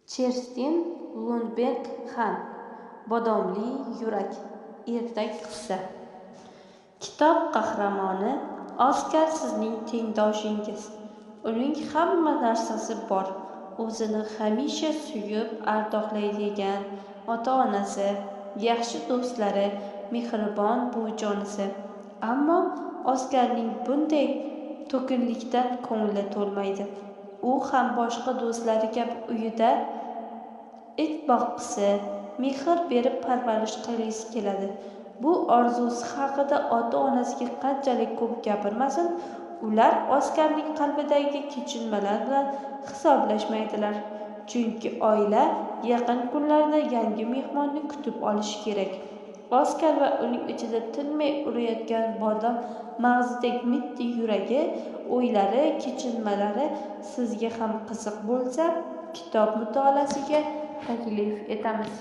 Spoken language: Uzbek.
Kerstin Lundberg Han Bodomli yurak. Ertak qissa. Kitob qahramoni Oskar sizning tengdoshingiz. Uning hamma narsasi bor. O'zini hamisha suyib ardoqlaydigan ota-onasi, yaxshi do'stlari, mehribon buvijonisi. Ammo Oskarning bunday to'kinlikdan ko'ngli to'lmaydi. U ham boshqa do'stlari kabi uyida it boqqisi, mehr berib parvarish qilgisi keladi. Bu orzusi haqida ota-onasiga qanchalik ko'p gapirmasin, ular Oskarning qalbidagi kechinmalar bilan hisoblashmaydilar. Chunki oila yaqin kunlarda yangi mehmonni kutib olishi kerak. Oskar va uning ichida tinmay urayotgan bodom mag'zidek mitti yuragi, o'ylari, kechinmalari sizga ham qiziq bo'lsa, kitob mutolaasiga taklif etamiz.